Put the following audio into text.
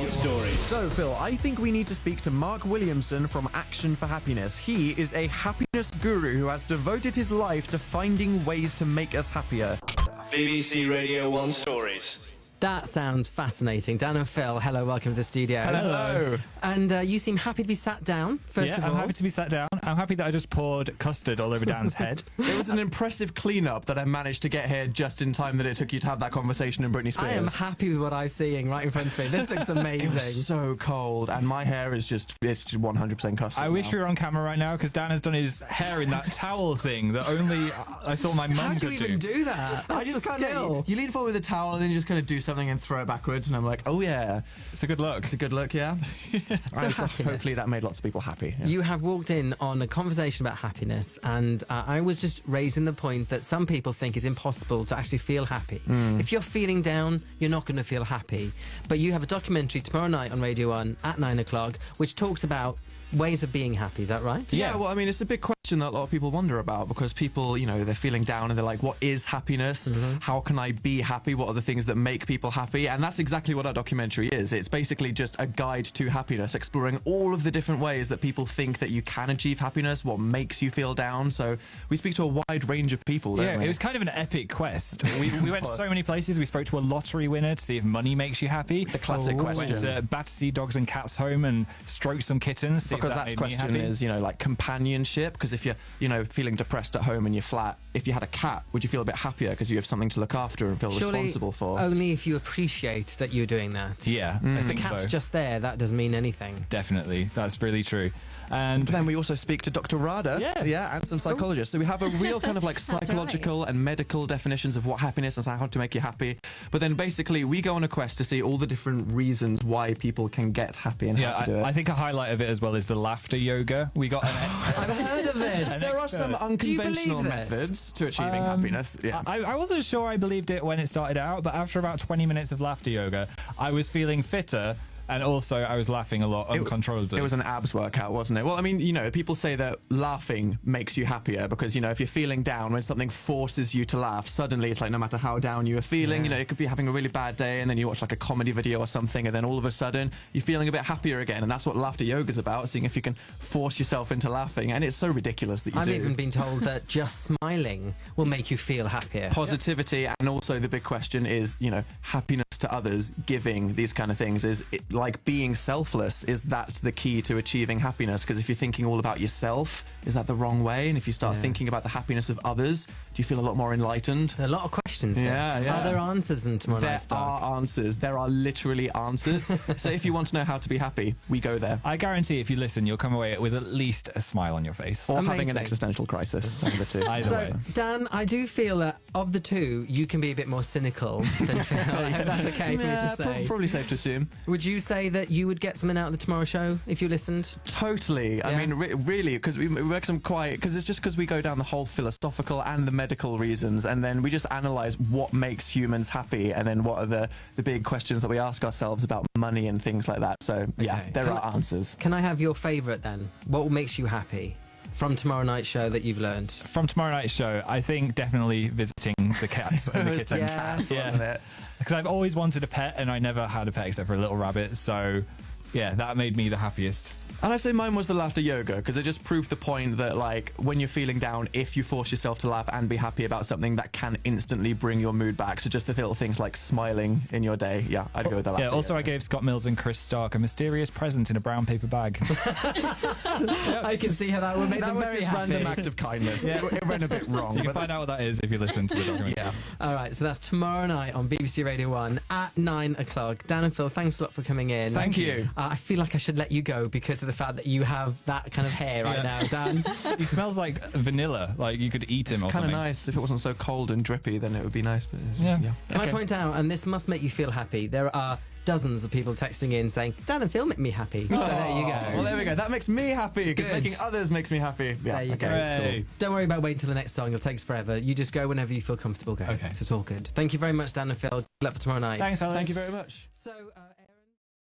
1 Stories. So, Phil, I think we need to speak to Mark Williamson from Action for Happiness. He is a happiness guru who has devoted his life to finding ways to make us happier. BBC Radio 1 Stories. That sounds fascinating. Dan and Phil, hello, welcome to the studio. Hello. And you seem happy to be sat down, first of all. I'm happy to be sat down. I'm happy that I just poured custard all over Dan's head. It was an impressive clean-up that I managed to get here just in time that it took you to have that conversation in Britney Spears. I am happy with what I'm seeing right in front of me. This looks amazing. It was so cold, and my hair is it's 100% custard. I wish we were on camera right now because Dan has done his hair in that towel thing that only I thought my mum How could do you even do that? That's I just a skill. you lean forward with a towel and then you just kind of do something and throw it backwards, and I'm like, oh yeah, It's a good look. it's a good look, yeah. So happiness. Hopefully that made lots of people happy. Yeah. You have walked in on a conversation about happiness, and I was just raising the point that some people think it's impossible to actually feel happy. If you're feeling down, you're not going to feel happy. But you have a documentary tomorrow night on Radio 1 at 9 o'clock, which talks about ways of being happy. Is that right? Yeah, well, I mean, it's a big question that a lot of people wonder about, because people, they're feeling down and they're like, what is happiness? How can I be happy? What are the things that make people happy? And that's exactly what our documentary is. It's basically just a guide to happiness, exploring all of the different ways that people think that you can achieve happiness, what makes you feel down. So we speak to a wide range of people, don't we? It was kind of an epic quest. We went to so many places. We spoke to a lottery winner to see if money makes you happy. The classic question. Went to Battersea Dogs and Cats Home and stroked some kittens. See Because if that made me question happy. is, like companionship. Because if you're, feeling depressed at home and you're flat, if you had a cat, would you feel a bit happier because you have something to look after and feel Surely responsible for? only if you appreciate that you're doing that. Yeah, I think The cat's so. just there. That doesn't mean anything. Definitely, that's really true. And But then we also speak to Dr. Rada, Yeah. and some psychologists. So we have a real kind of like psychological and medical definitions of what happiness is and how to make you happy. But then basically we go on a quest to see all the different reasons why people can get happy and how to do it. I think a highlight of it as well is the laughter yoga. We got I've heard of this. There are some unconventional believe this? methods to achieving happiness. Yeah. I wasn't sure I believed it when it started out, but after about 20 minutes of laughter yoga, I was feeling fitter. And also, I was laughing a lot uncontrollably. It was an abs workout, wasn't it? Well, I mean, people say that laughing makes you happier because, if you're feeling down, when something forces you to laugh, suddenly it's like no matter how down you are feeling, you could be having a really bad day and then you watch like a comedy video or something and then all of a sudden you're feeling a bit happier again. And that's what laughter yoga is about, seeing if you can force yourself into laughing. And it's so ridiculous that you do. I've even been told that just smiling will make you feel happier. Positivity, and also the big question is, happiness to others, giving, these kind of things, is it, like being selfless, is that the key to achieving happiness? Because if you're thinking all about yourself, is that the wrong way? And if you start thinking about the happiness of others, do you feel a lot more enlightened? A lot of questions here. Yeah. Are there answers in tomorrow night's There talk? are answers. There are literally answers. So if you want to know how to be happy, we go there. I guarantee if you listen, you'll come away with at least a smile on your face. Or having an Amazing. existential crisis. One of the two. Either So, way. Dan, I do feel that of the two, you can be a bit more cynical than Phil. I hope that's okay for me to say. Probably safe to assume. Would you say that you would get something out of the Tomorrow Show if you listened? Totally. I Yeah. mean, really, because we work some quite... Because it's just because we go down the whole philosophical and the medical reasons, and then we just analyse what makes humans happy, and then what are the big questions that we ask ourselves about money and things like that. So, yeah, Okay. there are answers. Can I have your favourite then? What makes you happy from tomorrow night's show that you've learned? From tomorrow night's show, I think definitely visiting the cats and the It was the kittens. cats, Yeah. wasn't it? Because I've always wanted a pet and I never had a pet except for a little rabbit. So, yeah, that made me the happiest. And I'd say mine was the laughter yoga, because it just proved the point that, like, when you're feeling down, if you force yourself to laugh and be happy about something, that can instantly bring your mood back. So just the little things like smiling in your day. Yeah, I'd go with the laughter Yeah, also yoga. I gave Scott Mills and Chris Stark a mysterious present in a brown paper bag. I can see how that would make That them was very his happy. random act of kindness. Yeah. It went a bit wrong. So you can but find out what that is if you listen to the documentary. yeah. All right, so that's tomorrow night on BBC Radio 1 at 9 o'clock. Dan and Phil, thanks a lot for coming in. Thank you. I feel like I should let you go because of the fact that you have that kind of hair right now, Dan. He smells like vanilla, like you could eat him or It's kind of something. nice. If it wasn't so cold and drippy, then it would be nice. But Yeah. Can I Okay. point out, and this must make you feel happy, there are dozens of people texting in saying, Dan and Phil make me happy. So there you go. Well, there we go. That makes me happy, because Good. making others makes me happy. Yeah, There you go. Hooray. Don't worry about waiting till the next song. It'll take us forever. You just go whenever you feel comfortable going. Okay. So it's all good. Thank you very much, Dan and Phil. Good luck for tomorrow night. Thanks, Alex. Thank you very much. So,